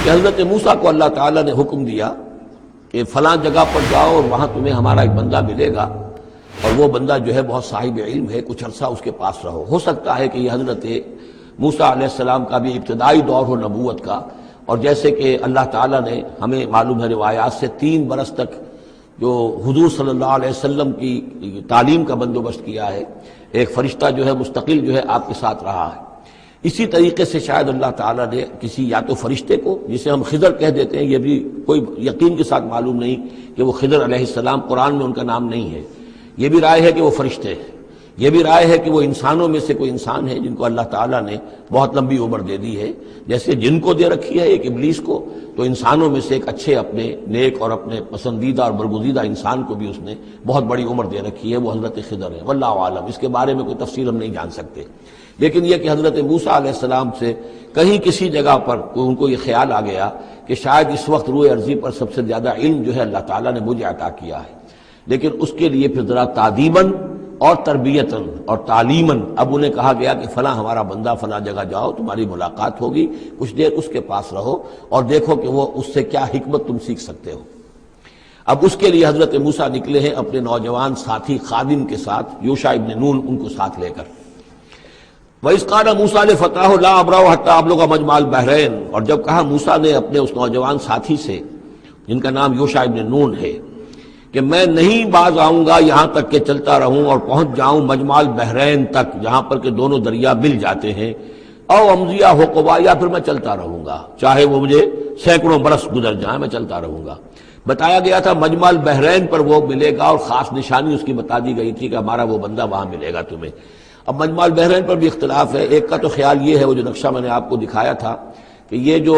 کہ حضرت موسیٰ کو اللہ تعالیٰ نے حکم دیا کہ فلاں جگہ پر جاؤ اور وہاں تمہیں ہمارا ایک بندہ ملے گا، اور وہ بندہ جو ہے بہت صاحب علم ہے، کچھ عرصہ اس کے پاس رہو۔ ہو سکتا ہے کہ یہ حضرت موسیٰ علیہ السلام کا بھی ابتدائی دور ہو نبوت کا، اور جیسے کہ اللہ تعالیٰ نے ہمیں معلوم ہے روایات سے 3 برس تک جو حضور صلی اللہ علیہ وسلم کی تعلیم کا بندوبست کیا ہے، ایک فرشتہ جو ہے مستقل جو ہے آپ کے ساتھ رہا ہے، اسی طریقے سے شاید اللہ تعالیٰ نے کسی یا تو فرشتے کو، جسے ہم خضر کہہ دیتے ہیں، یہ بھی کوئی یقین کے ساتھ معلوم نہیں کہ وہ خضر علیہ السلام، قرآن میں ان کا نام نہیں ہے، یہ بھی رائے ہے کہ وہ فرشتے ہیں، یہ بھی رائے ہے کہ وہ انسانوں میں سے کوئی انسان ہے جن کو اللہ تعالیٰ نے بہت لمبی عمر دے دی ہے، جیسے جن کو دے رکھی ہے ایک ابلیس کو، تو انسانوں میں سے ایک اچھے اپنے نیک اور اپنے پسندیدہ اور برگزیدہ انسان کو بھی اس نے بہت بڑی عمر دے رکھی ہے، وہ حضرت خضر ہے، واللہ عالم، اس کے بارے میں کوئی تفصیل ہم نہیں جان سکتے، لیکن یہ کہ حضرت موسیٰ علیہ السلام سے کہیں کسی جگہ پر ان کو یہ خیال آ گیا کہ شاید اس وقت روئے ارضی پر سب سے زیادہ علم جو ہے اللہ تعالیٰ نے مجھے عطا کیا ہے، لیکن اس کے لیے پھر ذرا تعدیباً اور تربیتاً اور تعلیماً اب انہیں کہا گیا کہ فلاں ہمارا بندہ فلاں جگہ جاؤ، تمہاری ملاقات ہوگی، کچھ دیر اس کے پاس رہو اور دیکھو کہ وہ اس سے کیا حکمت تم سیکھ سکتے ہو۔ اب اس کے لیے حضرت موسیٰ نکلے ہیں اپنے نوجوان ساتھی خادم کے ساتھ، یوشع ابن نون ان کو ساتھ لے کر۔ وَإِذْ قَالَ مُوسَىٰ لِفَتَاهُ لَا أَبْرَحُ حَتَّىٰ أَبْلُغَ مَجْمَعَ الْبَحْرَيْنِ، اور جب کہا موسیٰ نے اپنے اس نوجوان ساتھی سے جن کا نام یوشع ابن نون ہے کہ میں نہیں باز آؤں گا یہاں تک کہ چلتا رہوں اور پہنچ جاؤں مجمع البحرین تک، جہاں پر کہ دونوں دریا مل جاتے ہیں، او امضی حقبا، یا پھر میں چلتا رہوں گا، چاہے وہ مجھے سینکڑوں برس گزر جائیں میں چلتا رہوں گا۔ بتایا گیا تھا مجمع البحرین پر وہ ملے گا، اور خاص نشانی اس کی بتا دی گئی تھی کہ ہمارا وہ بندہ وہاں ملے گا تمہیں۔ اب مجمع البحرین پر بھی اختلاف ہے، ایک کا تو خیال یہ ہے، وہ جو نقشہ میں نے آپ کو دکھایا تھا، کہ یہ جو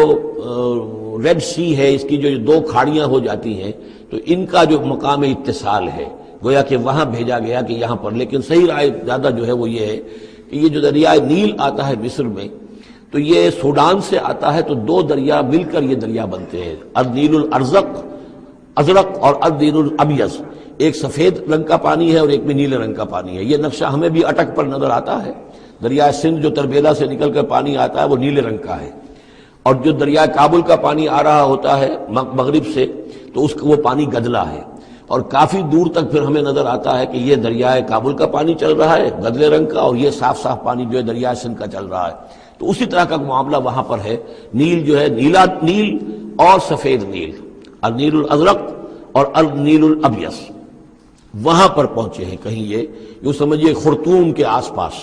ریڈ سی ہے، اس کی جو 2 کھاڑیاں ہو جاتی ہیں، تو ان کا جو مقام اتصال ہے گویا کہ وہاں بھیجا گیا کہ یہاں پر، لیکن صحیح رائے زیادہ جو ہے وہ یہ ہے کہ یہ جو دریائے نیل آتا ہے مصر میں، تو یہ سوڈان سے آتا ہے، تو 2 دریا مل کر یہ دریا بنتے ہیں، النیل ازرق اور النیل الابیض، ایک سفید رنگ کا پانی ہے اور ایک میں نیلے رنگ کا پانی ہے۔ یہ نقشہ ہمیں بھی اٹک پر نظر آتا ہے، دریائے سندھ جو تربیلا سے نکل کر پانی آتا ہے وہ نیلے رنگ کا ہے، اور جو دریائے کابل کا پانی آ رہا ہوتا ہے مغرب سے تو اس کا وہ پانی گدلا ہے، اور کافی دور تک پھر ہمیں نظر آتا ہے کہ یہ دریائے کابل کا پانی چل رہا ہے گدلے رنگ کا، اور یہ صاف صاف پانی جو ہے دریائے سندھ کا چل رہا ہے۔ تو اسی طرح کا معاملہ وہاں پر ہے، نیل جو ہے نیلا نیل اور سفید نیل، النیل الازرق اور النیل الابیض، وہاں پر پہنچے ہیں کہیں، یہ یوں سمجھیے خرطوم کے آس پاس،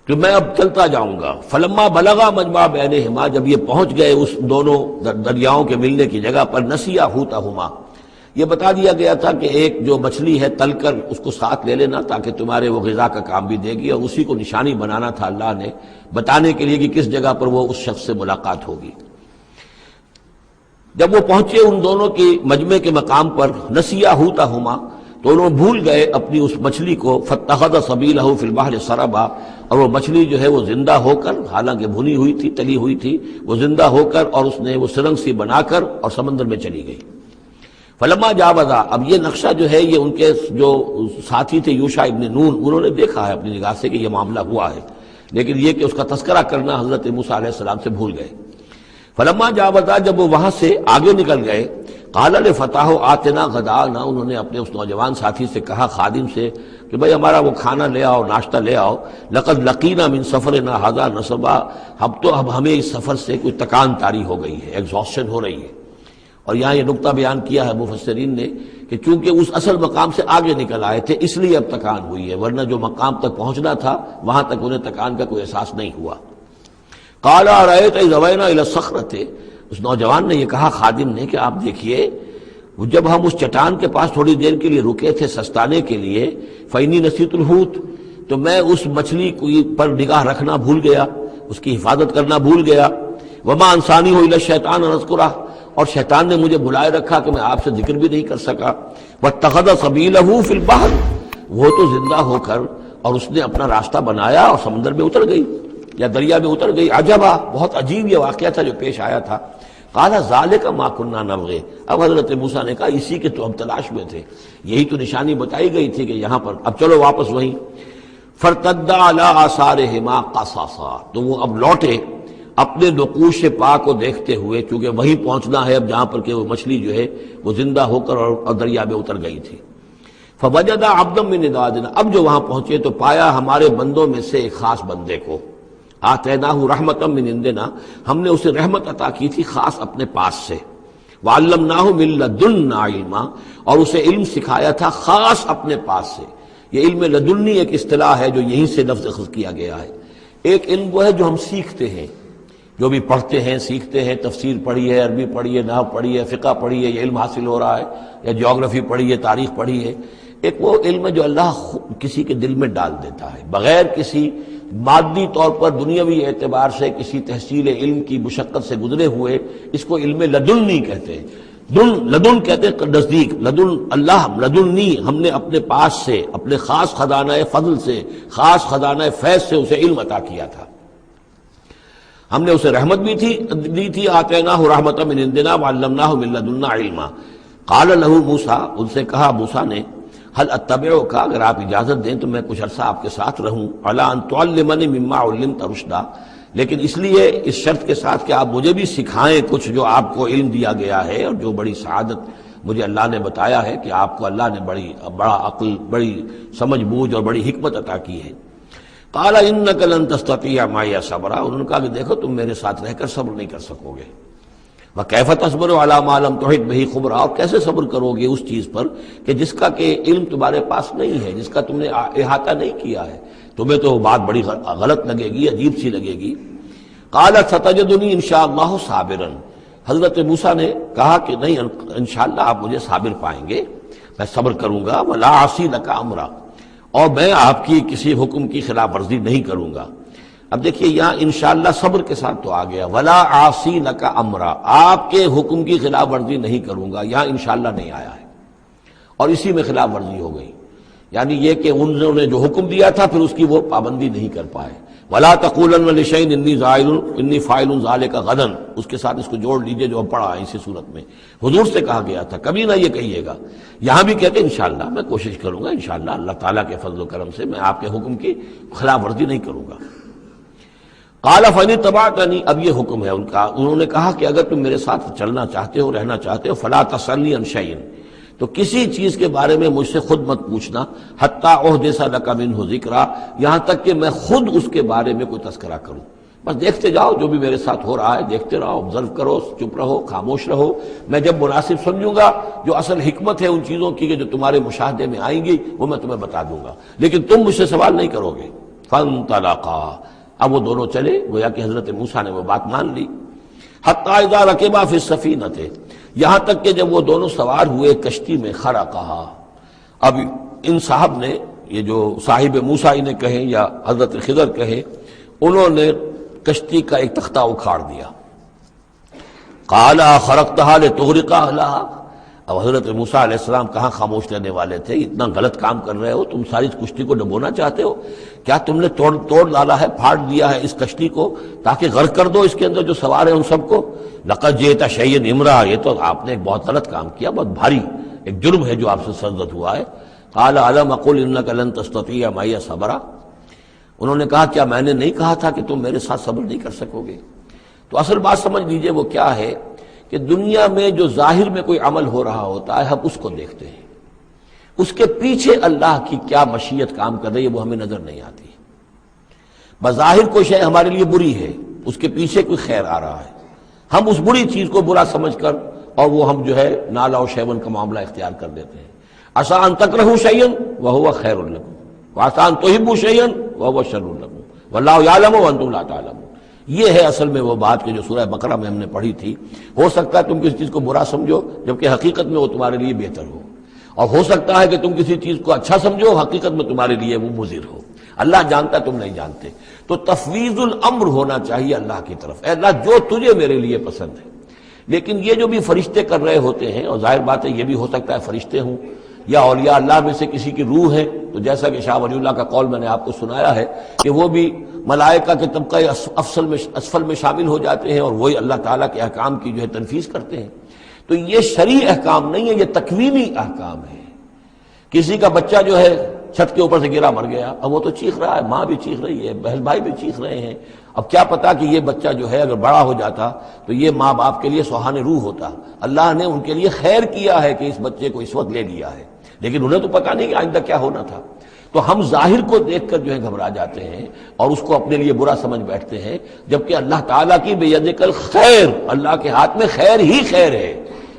کہ میں اب چلتا جاؤں گا۔ فلما بلغا مجمع بینہما، جب یہ پہنچ گئے اس دونوں دریاؤں کے ملنے کی جگہ پر، نسیا حوتہما، یہ بتا دیا گیا تھا کہ ایک جو مچھلی ہے تل کر اس کو ساتھ لے لینا تاکہ تمہارے وہ غذا کا کام بھی دے گی، اور اسی کو نشانی بنانا تھا اللہ نے بتانے کے لیے کہ کس جگہ پر وہ اس شخص سے ملاقات ہوگی۔ جب وہ پہنچے ان دونوں کی مجمع کے مقام پر، نسیا حوتہما، تو انہوں بھول گئے اپنی اس مچھلی کو، فاتخذ سبیلہ فی البحر سربا، اور وہ مچھلی جو ہے وہ زندہ ہو کر، حالانکہ بھنی ہوئی تھی تلی ہوئی تھی، وہ زندہ ہو کر اور اس نے وہ سرنگ سی بنا کر اور سمندر میں چلی گئی۔ فلما جاوزا، اب یہ نقشہ جو ہے یہ ان کے جو ساتھی تھے یوشع ابن نون، انہوں نے دیکھا ہے اپنی نگاہ سے کہ یہ معاملہ ہوا ہے، لیکن یہ کہ اس کا تذکرہ کرنا حضرت موسیٰ علیہ السلام سے بھول گئے۔ فلما جاوزا، جب وہ وہاں سے آگے نکل گئے، قال لفتاہ آتنا غداءنا، انہوں نے اپنے اس نوجوان ساتھی سے کہا، خادم سے، کہ بھئی ہمارا وہ کھانا لے آؤ، ناشتہ لے آؤ، لقد لقینا من سفرنا ھذا نصبا، اب ہمیں اس سفر سے کوئی تکان طاری ہو گئی ہے، ایگزاسشن ہو رہی ہے۔ اور یہاں یہ نقطہ بیان کیا ہے مفسرین نے کہ چونکہ اس اصل مقام سے آگے نکل آئے تھے اس لیے اب تکان ہوئی ہے، ورنہ جو مقام تک پہنچنا تھا وہاں تک انہیں تکان کا کوئی احساس نہیں ہوا۔ قال ارأيت إذ أوينا إلى الصخرة، اس نوجوان نے یہ کہا خادم نے کہ آپ دیکھیے جب ہم اس چٹان کے پاس تھوڑی دیر کے لیے رکے تھے سستانے کے لیے، فإني نسيت الحوت، تو میں اس مچھلی پر نگاہ رکھنا بھول گیا، اس کی حفاظت کرنا بھول گیا، وما انسانیہ الا الشیطان ان اذکرہ، اور شیطان نے مجھے بلائے رکھا کہ میں آپ سے ذکر بھی نہیں کر سکا۔ واتخذ سبیلہ فی البحر، وہ تو زندہ ہو کر اور اس نے اپنا راستہ بنایا اور سمندر میں اتر گئی یا دریا میں اتر گئی۔ عجبا، بہت عجیب یہ واقعہ تھا جو پیش آیا تھا۔ قال ذالک ما کنا نبغی، اب حضرت موسیٰ نے کہا اسی کے تو ہم تلاش میں تھے، یہی تو نشانی بتائی گئی تھی کہ یہاں پر، اب چلو واپس وہیں۔ فارتدا علی آثارہما قصصا، تو وہ اب لوٹے اپنے نقوش پا کو دیکھتے ہوئے، چونکہ وہیں پہنچنا ہے اب جہاں پر کہ وہ مچھلی جو ہے وہ زندہ ہو کر اور دریا میں اتر گئی تھی۔ فوجد عبدا من عبادنا، اب جو وہاں پہنچے تو پایا ہمارے بندوں میں سے ایک خاص بندے کو، آتیناہ رحمتا من عندنا، ہم نے اسے رحمت عطا کی تھی خاص اپنے پاس سے، وعلمناہ من لدنا علما، اور اسے علم سکھایا تھا خاص اپنے پاس سے۔ یہ علم لدنی ایک اصطلاح ہے جو یہیں سے لفظ اخذ کیا گیا ہے۔ ایک علم وہ ہے جو ہم سیکھتے ہیں، جو بھی پڑھتے ہیں سیکھتے ہیں، تفسیر پڑھی ہے، عربی پڑھی ہے، نحو پڑھی ہے، فقہ پڑھی ہے، یہ علم حاصل ہو رہا ہے، یا جیوگرافی پڑھی ہے، تاریخ پڑھی ہے۔ ایک وہ علم ہے جو اللہ کسی کے دل میں ڈال دیتا ہے بغیر کسی مادی طور پر دنیاوی اعتبار سے کسی تحصیل علم کی مشقت سے گزرے ہوئے، اس کو علم لدنی کہتے ہیں۔ لدن کہتے ہیں نزدیک، لدن اللہ، لدنی ہم نے اپنے پاس سے، اپنے خاص خزانہ فضل سے، خاص خزانہ فیض سے اسے علم عطا کیا تھا۔ ہم نے اسے رحمت بھی دی تھی، آتیناہ رحمۃ من عندنا وعلمناہ من لدنا علما۔ قال له موسیٰ، ان سے کہا موسیٰ نے، هل اتبعک، اگر آپ اجازت دیں تو میں کچھ عرصہ آپ کے ساتھ رہوں، علی ان تعلمنی مما علمت رشدا، لیکن اس لیے اس شرط کے ساتھ کہ آپ مجھے بھی سکھائیں کچھ جو آپ کو علم دیا گیا ہے، اور جو بڑی سعادت مجھے اللہ نے بتایا ہے کہ آپ کو اللہ نے بڑا عقل، بڑی سمجھ بوجھ اور بڑی حکمت عطا کی ہے۔ قال انک لن تستطیع معی صبرا، انہوں نے کہا کہ دیکھو تم میرے ساتھ رہ کر صبر نہیں کر سکو گے۔ وکیف تصبر علی ما لم تحط بہ خبرا، اور کیسے صبر کرو گے اس چیز پر کہ جس کا کہ علم تمہارے پاس نہیں ہے، جس کا تم نے احاطہ نہیں کیا ہے، تمہیں تو بات بڑی غلط لگے گی، عجیب سی لگے گی۔ قال ستجدنی انشاءاللہ صابرا، حضرت موسیٰ نے کہا کہ نہیں، انشاءاللہ آپ مجھے صابر پائیں گے، میں صبر کروں گا، ولا اعصی لک امرا، اور میں آپ کی کسی حکم کی خلاف ورزی نہیں کروں گا۔ اب دیکھیے یہاں انشاءاللہ صبر کے ساتھ تو آ گیا، ولا اعصی لک امرا، آپ کے حکم کی خلاف ورزی نہیں کروں گا، یہاں انشاءاللہ نہیں آیا ہے، اور اسی میں خلاف ورزی ہو گئی، یعنی یہ کہ انہوں نے جو حکم دیا تھا پھر اس کی وہ پابندی نہیں کر پائے۔ ولا تقولن لشیء انی فاعل ذلک غدا، اس کے ساتھ اس کو جوڑ لیجئے جو اب پڑھا ہے اسی صورت میں، حضور سے کہا گیا تھا کبھی نہ یہ کہیے گا، یہاں بھی کہتے ہیں انشاءاللہ میں کوشش کروں گا، انشاءاللہ اللہ تعالیٰ کے فضل و کرم سے میں آپ کے حکم کی خلاف ورزی نہیں کروں گا۔ قال فإن اتبعتنی، اب یہ حکم ہے ان کا، انہوں نے کہا کہ اگر تم میرے ساتھ چلنا چاہتے ہو، رہنا چاہتے ہو، فلا تسألنی عن شیء، تو کسی چیز کے بارے میں مجھ سے خود مت پوچھنا، حتی احدث لک منہ ذکرا، یہاں تک کہ میں خود اس کے بارے میں کوئی تذکرہ کروں، بس دیکھتے جاؤ جو بھی میرے ساتھ ہو رہا ہے، دیکھتے رہو، آبزرو کرو، چپ رہو، خاموش رہو، میں جب مناسب سمجھوں گا جو اصل حکمت ہے ان چیزوں کی کہ جو تمہارے مشاہدے میں آئیں گی وہ میں تمہیں بتا دوں گا، لیکن تم مجھ سے سوال نہیں کرو گے۔ فانطلقا، اب وہ دونوں چلے، گویا کہ حضرت موسیٰ نے وہ بات مان لی۔ حتی اذا رکبا فی السفینۃ، یہاں تک کہ جب وہ دونوں سوار ہوئے کشتی میں، خرقہا، اب ان صاحب نے، یہ جو صاحب موسیٰ انہیں کہیں یا حضرت خضر کہیں، انہوں نے کشتی کا ایک تختہ اکھاڑ دیا۔ قال خرقتها لتغرق اہلها، اب حضرت موسیٰ علیہ السلام کہاں خاموش رہنے والے تھے، اتنا غلط کام کر رہے ہو تم، ساری کشتی کو ڈبونا چاہتے ہو، کیا تم نے توڑ ڈالا ہے، پھاڑ دیا ہے اس کشتی کو تاکہ غرق کر دو اس کے اندر جو سوار ہیں ان سب کو؟ لقد جئت شیئا امرا، یہ تو آپ نے ایک بہت غلط کام کیا، بہت بھاری ایک جرم ہے جو آپ سے سرزد ہوا ہے۔ قال الم اقل انک لن تستطیع معی صبرا، انہوں نے کہا کیا میں نے نہیں کہا تھا کہ تم میرے ساتھ صبر نہیں کر سکو گے؟ تو اصل بات سمجھ لیجئے وہ کیا ہے کہ دنیا میں جو ظاہر میں کوئی عمل ہو رہا ہوتا ہے ہم اس کو دیکھتے ہیں، اس کے پیچھے اللہ کی کیا مشیت کام کر رہی ہے وہ ہمیں نظر نہیں آتی۔ بظاہر کوئی شے ہمارے لیے بری ہے، اس کے پیچھے کوئی خیر آ رہا ہے، ہم اس بری چیز کو برا سمجھ کر اور وہ ہم جو ہے نالا و شیون کا معاملہ اختیار کر دیتے ہیں۔ عسیٰ ان تکرہوا شیئا وہو خیر لکم وعسیٰ ان تحبوا شیئا وہو شر لکم واللہ یعلم وانتم لا تعلمون، یہ ہے اصل میں وہ بات کہ جو سورہ بقرہ میں ہم نے پڑھی تھی۔ ہو سکتا ہے تم کسی چیز کو برا سمجھو جبکہ حقیقت میں وہ تمہارے لیے بہتر ہو، اور ہو سکتا ہے کہ تم کسی چیز کو اچھا سمجھو، حقیقت میں تمہارے لیے وہ مضر ہو۔ اللہ جانتا تم نہیں جانتے، تو تفویض الامر ہونا چاہیے اللہ کی طرف، اے اللہ جو تجھے میرے لیے پسند ہے۔ لیکن یہ جو بھی فرشتے کر رہے ہوتے ہیں، اور ظاہر بات ہے یہ بھی ہو سکتا ہے فرشتے ہوں یا اولیاء اللہ میں سے کسی کی روح ہے، تو جیسا کہ شاہ ولی اللہ کا قول میں نے آپ کو سنایا ہے کہ وہ بھی ملائکہ کے طبقہ اسفل میں شامل ہو جاتے ہیں اور وہی اللہ تعالیٰ کے احکام کی جو ہے تنفیذ کرتے ہیں۔ تو یہ شرعی احکام نہیں ہے، یہ تکوینی احکام ہے۔ کسی کا بچہ جو ہے چھت کے اوپر سے گرا مر گیا، اب وہ تو چیخ رہا ہے، ماں بھی چیخ رہی ہے، بہن بھائی بھی چیخ رہے ہیں، اب کیا پتا کہ یہ بچہ جو ہے اگر بڑا ہو جاتا تو یہ ماں باپ کے لیے سوہان روح ہوتا. اللہ نے ان کے لیے خیر کیا ہے کہ اس بچے کو اس وقت لے لیا ہے، لیکن انہیں تو پتا نہیں کہ آئندہ کیا ہونا تھا. تو ہم ظاہر کو دیکھ کر جو ہے گھبرا جاتے ہیں اور اس کو اپنے لیے برا سمجھ بیٹھتے ہیں، جبکہ اللہ تعالیٰ کی بیدک الخیر، اللہ کے ہاتھ میں خیر ہی خیر ہے.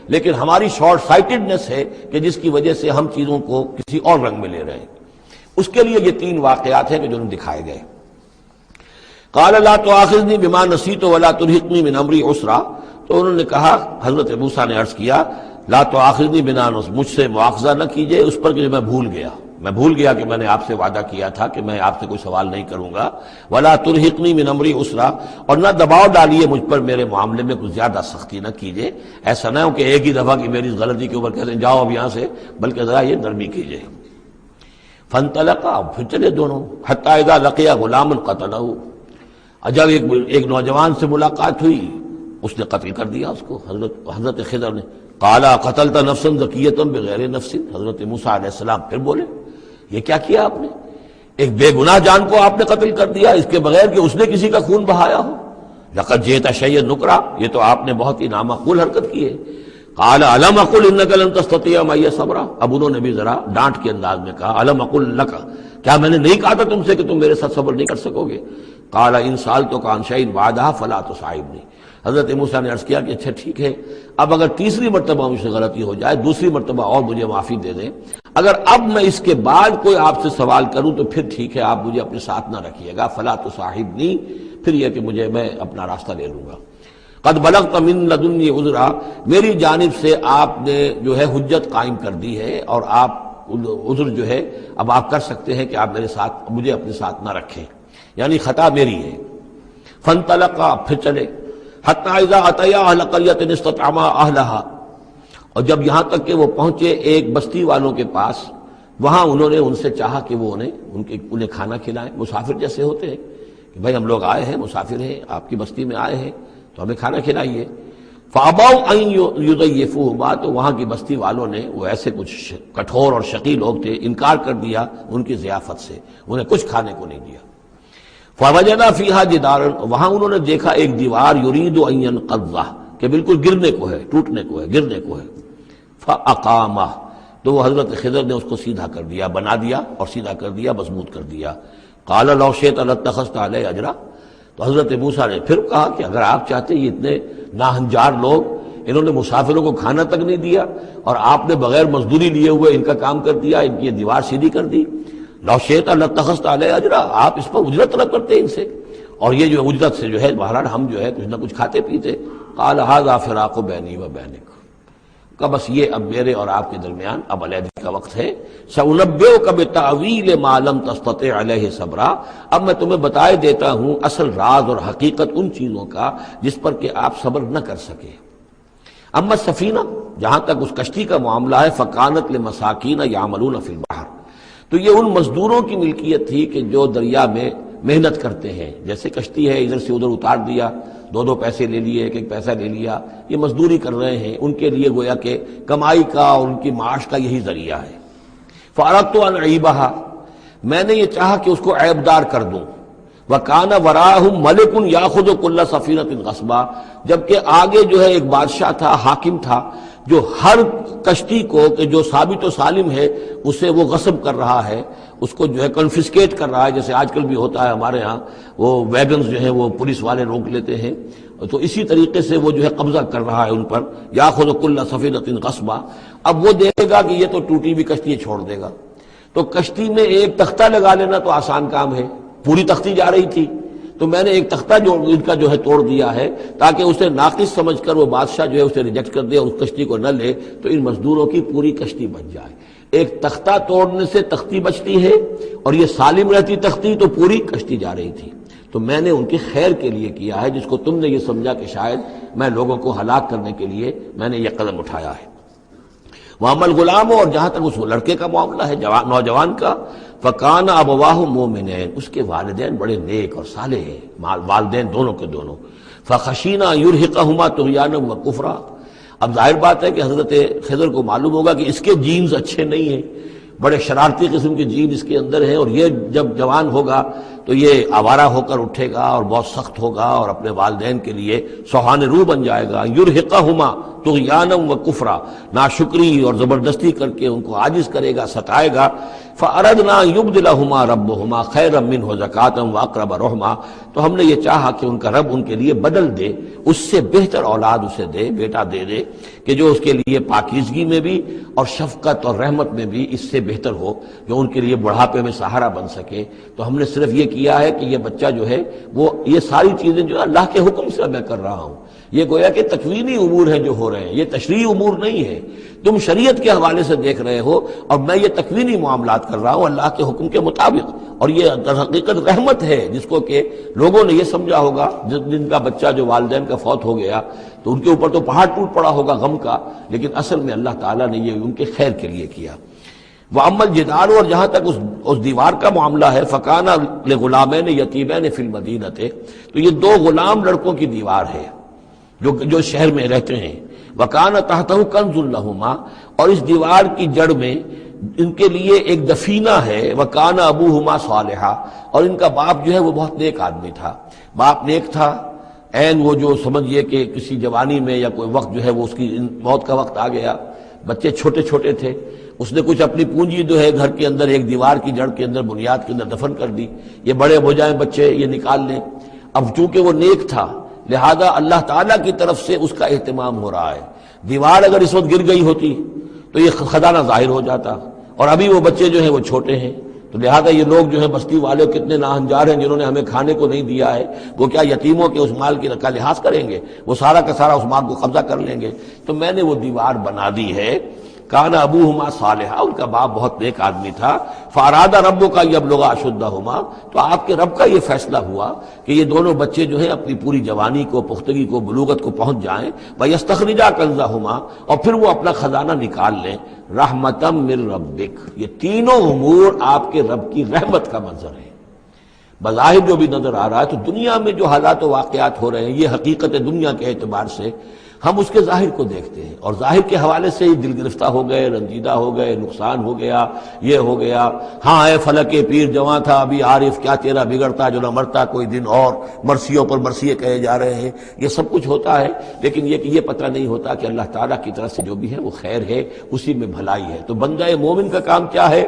لیکن ہماری شارٹ سائٹڈنس ہے کہ جس کی وجہ سے ہم چیزوں کو کسی اور رنگ میں لے رہے ہیں. اس کے لیے یہ 3 واقعات ہیں کہ جو دکھائے گئے. قال لا تؤاخذنی بما نسیت ولا ترهقنی من امری عسرا، تو انہوں نے کہا، حضرت موسیٰ نے عرض کیا لا تؤاخذنی بما نسیت، مجھ سے مواخذہ نہ کیجئے اس پر کہ میں بھول گیا کہ میں نے آپ سے وعدہ کیا تھا کہ میں آپ سے کوئی سوال نہیں کروں گا. ولا ترهقنی من امری عسرا، اور نہ دباؤ ڈالیے مجھ پر میرے معاملے میں کچھ زیادہ سختی نہ کیجئے. ایسا نہ ہو کہ ایک ہی دفعہ کی میری اس غلطی کے اوپر کہتے ہیں جاؤ اب یہاں سے، بلکہ ذرا یہ نرمی کیجئے. فانطلقا، پھر چلے دونوں، حتی اذا لقیا غلاما قتلہ، جب ایک نوجوان سے ملاقات ہوئی اس نے قتل کر دیا اس کو. حضرت خضر نے قال قتلت نفسا زکیۃ بغیر نفس، حضرت موسیٰ علیہ السلام پھر بولے یہ کیا کیا آپ نے؟ ایک بے گناہ جان کو آپ نے قتل کر دیا اس کے بغیر کہ اس نے کسی کا خون بہایا ہو. لقد جئت شیئا نکرا، یہ تو آپ نے بہت ہی نامعقول حرکت کی ہے. قال الم اقل انک لن تستطیع معی صبرا، اب انہوں نے بھی ذرا ڈانٹ کے انداز میں کہا الم اقل لک، کیا میں نے نہیں کہا تھا تم سے کہ تم میرے ساتھ صبر نہیں کر سکو گے؟ قال ان سالتک عن شیء بعدها فلا تصاحبنی، حضرت موسیٰ نے عرض کیا کہ اچھا ٹھیک ہے، اب اگر تیسری مرتبہ مجھ سے غلطی ہو جائے، دوسری مرتبہ اور مجھے معافی دے دیں، اگر اب میں اس کے بعد کوئی آپ سے سوال کروں تو پھر ٹھیک ہے، آپ مجھے اپنے ساتھ نہ رکھیے گا. فلا تصاحبنی، پھر یہ کہ میں اپنا راستہ لے لوں گا. قد بلغت من لدنی عذرا، میری جانب سے آپ نے جو ہے حجت قائم کر دی ہے اور آپ عذر جو ہے اب آپ کر سکتے ہیں کہ آپ مجھے اپنے ساتھ نہ رکھیں، یعنی خطا میری ہے. فانطلقا، پھر چلے. حتی اذا اتیا اہل قریۃ استطعما اہلہا، اور جب یہاں تک کہ وہ پہنچے ایک بستی والوں کے پاس، وہاں انہوں نے ان سے چاہا کہ وہ انہیں کھانا کھلائیں. مسافر جیسے ہوتے ہیں کہ بھائی ہم لوگ آئے ہیں، مسافر ہیں، آپ کی بستی میں آئے ہیں تو ہمیں کھانا کھلائیے. فابوا ان یضیفوہما، تو وہاں کی بستی والوں نے، وہ ایسے کچھ کٹھور اور شقی لوگ تھے، انکار کر دیا ان کی ضیافت سے، انہیں کچھ کھانے کو نہیں دیا. فوجدا فیہا جدارا، وہاں انہوں نے دیکھا ایک دیوار، یرید ان ینقض، کہ بالکل گرنے کو ہے، ٹوٹنے کو ہے، گرنے کو ہے. فاقامہ، تو وہ حضرت خضر نے اس کو سیدھا کر دیا، بنا دیا اور سیدھا کر دیا، مضبوط کر دیا. قال لو شئت لاتخذت علیہ اجرا، تو حضرت موسیٰ نے پھر کہا کہ اگر آپ چاہتے، یہ اتنے ناہنجار لوگ، انہوں نے مسافروں کو کھانا تک نہیں دیا اور آپ نے بغیر مزدوری لیے ہوئے ان کا کام کر دیا، ان کی یہ دیوار سیدھی کر دی. لو شئت لاتخذت علیہ اجرا، آپ اس پر اجرت طلب کرتے ان سے، اور یہ جو اجرت سے جو ہے بہرحال ہم جو ہے کچھ نہ کچھ کھاتے پیتے. قال ھذا فراق بینی و بینک، کہ بس یہ اب میرے اور آپ کے درمیان اب علیحدگی کا وقت ہے. سأنبئک بتأویل ما لم تستطع علیہ صبرا، اب میں تمہیں بتائے دیتا ہوں اصل راز اور حقیقت ان چیزوں کا جس پر کہ آپ صبر نہ کر سکے. اما السفینہ، جہاں تک اس کشتی کا معاملہ ہے، فکانت لمساکین یعملون فی البحر، تو یہ ان مزدوروں کی ملکیت تھی کہ جو دریا میں محنت کرتے ہیں. جیسے کشتی ہے، ادھر سے ادھر اتار دیا، 2 پیسے لے لیے، ایک پیسہ لے لیا، یہ مزدوری کر رہے ہیں، ان کے لیے گویا کہ کمائی کا اور ان کی معاش کا یہی ذریعہ ہے. فاردت ان اعیبھا، میں نے یہ چاہا کہ اس کو عیبدار کر دوں. وکان وراءہم ملک یاخذ کل سفینۃ غصبا، جبکہ آگے جو ہے ایک بادشاہ تھا، حاکم تھا، جو ہر کشتی کو کہ جو ثابت و سالم ہے اسے وہ غصب کر رہا ہے، اس کو جو ہے کنفسکیٹ کر رہا ہے. جیسے آج کل بھی ہوتا ہے ہمارے ہاں، وہ ویگنز جو ہیں وہ پولیس والے روک لیتے ہیں، تو اسی طریقے سے وہ جو ہے قبضہ کر رہا ہے ان پر. یاخذ کل سفینۃ غصبا، اب وہ دیکھے گا کہ یہ تو ٹوٹی بھی کشتی چھوڑ دے گا. تو کشتی میں ایک تختہ لگا لینا تو آسان کام ہے، پوری تختی جا رہی تھی تو میں نے ایک تختہ جو ان کا جو ہے توڑ دیا ہے تاکہ اسے ناقص سمجھ کر وہ بادشاہ جو ہے اسے ریجیکٹ کر دے اور اس کشتی کو نہ لے، تو ان مزدوروں کی پوری کشتی بچ جائے. ایک تختہ توڑنے سے تختی بچتی ہے اور یہ سالم رہتی تختی تو پوری کشتی جا رہی تھی. تو میں نے ان کی خیر کے لیے کیا ہے، جس کو تم نے یہ سمجھا کہ شاید میں لوگوں کو ہلاک کرنے کے لیے میں نے یہ قدم اٹھایا ہے. وَأَمَّا الْغُلَامُ، اور جہاں تک اس لڑکے کا معاملہ ہے، نوجوان کا، فَكَانَ أَبَوَاهُ مُؤْمِنَيْنِ، اس کے والدین بڑے نیک اور صالح ہیں، والدین دونوں کے دونوں. فَخَشِينَا أَن يُرْهِقَهُمَا طُغْيَانًا وَكُفْرًا، اب ظاہر بات ہے کہ حضرت خضر کو معلوم ہوگا کہ اس کے جینز اچھے نہیں ہیں، بڑے شرارتی قسم کے جین اس کے اندر ہیں، اور یہ جب جوان ہوگا تو یہ آوارہ ہو کر اٹھے گا اور بہت سخت ہوگا اور اپنے والدین کے لیے سوہان رو بن جائے گا. یرہقہما طغیانا و کفرا، ناشکری اور زبردستی کر کے ان کو عاجز کرے گا، ستائے گا. فاردنا یبدلہما ربہما خیرا منہ زکاۃ واقرب رحما، تو ہم نے یہ چاہا کہ ان کا رب ان کے لیے بدل دے، اس سے بہتر اولاد اسے دے، بیٹا دے دے کہ جو اس کے لیے پاکیزگی میں بھی اور شفقت اور رحمت میں بھی اس سے بہتر ہو، جو ان کے لیے بڑھاپے میں سہارا بن سکے. تو ہم نے صرف یہ کیا ہے کہ یہ بچہ جو ہے وہ یہ ساری چیزیں جو اللہ کے حکم سے میں کر رہا ہوں. یہ گویا کہ تکوینی امور ہیں جو ہو رہے ہیں، یہ تشریعی امور نہیں ہے. تم شریعت کے حوالے سے دیکھ رہے ہو اور میں یہ تکوینی معاملات کر رہا ہوں اللہ کے حکم کے مطابق. اور یہ در حقیقت رحمت ہے، جس کو کہ لوگوں نے یہ سمجھا ہوگا جن کا بچہ جو والدین کا فوت ہو گیا تو ان کے اوپر تو پہاڑ ٹوٹ پڑا ہوگا غم کا، لیکن اصل میں اللہ تعالیٰ نے یہ ان کے خیر کے لیے کیا. وَأَمَّا الْجِدَارُ، اور جہاں تک اس دیوار کا معاملہ ہے، فَكَانَ لِغُلَامَيْنِ يَتِيمَيْنِ فِي الْمَدِينَةِ، تو یہ دو غلام لڑکوں کی دیوار ہے جو شہر میں رہتے ہیں. وَكَانَ تَحْتَهُ كَنْزٌ لَهُمَا، اور اس دیوار کی جڑ میں ان کے لیے ایک دفینہ ہے. وَكَانَ أَبُوهُمَا صَالِحًا، اور ان کا باپ جو ہے وہ بہت نیک آدمی تھا. باپ نیک تھا، عین وہ جو سمجھئے کہ کسی جوانی میں یا کوئی وقت جو ہے وہ اس کی موت کا وقت آ گیا، بچے چھوٹے چھوٹے تھے، اس نے کچھ اپنی پونجی جو ہے گھر کے اندر ایک دیوار کی جڑ کے اندر بنیاد کے اندر دفن کر دی. یہ بڑے ہو جائیں بچے، یہ نکال لیں. اب چونکہ وہ نیک تھا لہذا اللہ تعالیٰ کی طرف سے اس کا اہتمام ہو رہا ہے. دیوار اگر اس وقت گر گئی ہوتی تو یہ خزانہ ظاہر ہو جاتا، اور ابھی وہ بچے جو ہیں وہ چھوٹے ہیں، تو لہذا یہ لوگ جو ہیں بستی والے کتنے ناہنجار ہیں جنہوں نے ہمیں کھانے کو نہیں دیا ہے، وہ کیا یتیموں کے اس مال کا لحاظ کریں گے؟ وہ سارا کا سارا اس مال کو قبضہ کر لیں گے. تو میں نے وہ دیوار بنا دی ہے. کان ابوہما صالحا، ان کا باپ بہت نیک آدمی تھا. فاراد ربک یبلغ اشدہما، تو آپ کے رب کا یہ فیصلہ ہوا کہ یہ دونوں بچے جو ہیں اپنی پوری جوانی کو، پختگی کو، بلوغت کو پہنچ جائیں. ویستخرجا کنزہما، اور پھر وہ اپنا خزانہ نکال لیں. رحمتا من ربک، یہ تینوں امور آپ کے رب کی رحمت کا منظر ہے. بظاہر جو بھی نظر آ رہا ہے تو دنیا میں جو حالات و واقعات ہو رہے ہیں یہ حقیقت دنیا کے اعتبار سے ہم اس کے ظاہر کو دیکھتے ہیں، اور ظاہر کے حوالے سے ہی دل گرفتہ ہو گئے، رنجیدہ ہو گئے، نقصان ہو گیا، یہ ہو گیا. ہاں اے فلک پیر جواں تھا ابھی عارف، کیا تیرا بگڑتا جو نہ مرتا کوئی دن اور، مرثیوں پر مرثیے کہے جا رہے ہیں. یہ سب کچھ ہوتا ہے، لیکن یہ کہ یہ پتہ نہیں ہوتا کہ اللہ تعالیٰ کی طرف سے جو بھی ہے وہ خیر ہے، اسی میں بھلائی ہے. تو بندہ مومن کا کام کیا ہے؟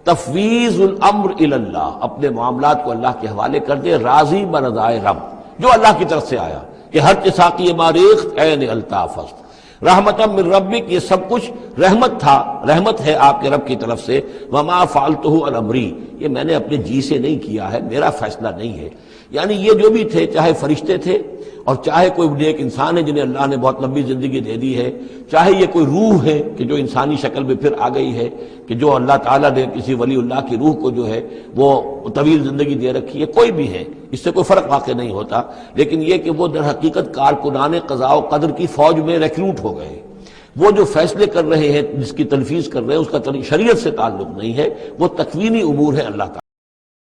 تفویض الامر الی اللہ، اپنے معاملات کو اللہ کے حوالے کر دے، راضی برضائے رب جو اللہ کی طرف سے آیا، کہ ہر ساقی ماریخت عین الطاف است رحمتا من ربک، یہ سب کچھ رحمت تھا، رحمت ہے آپ کے رب کی طرف سے. وما فعلتہ عن امری، یہ میں نے اپنے جی سے نہیں کیا ہے، میرا فیصلہ نہیں ہے. یعنی یہ جو بھی تھے، چاہے فرشتے تھے اور چاہے کوئی نیک انسان ہے جنہیں اللہ نے بہت لمبی زندگی دے دی ہے، چاہے یہ کوئی روح ہے کہ جو انسانی شکل میں پھر آ گئی ہے، کہ جو اللہ تعالیٰ نے کسی ولی اللہ کی روح کو جو ہے وہ طویل زندگی دے رکھی ہے، کوئی بھی ہے، اس سے کوئی فرق واقع نہیں ہوتا. لیکن یہ کہ وہ در حقیقت کارکنان قضاء و قدر کی فوج میں ریکروٹ ہو گئے. وہ جو فیصلے کر رہے ہیں، جس کی تنفیذ کر رہے ہیں، اس کا شریعت سے تعلق نہیں ہے، وہ تکوینی امور ہے اللہ تعالیٰ.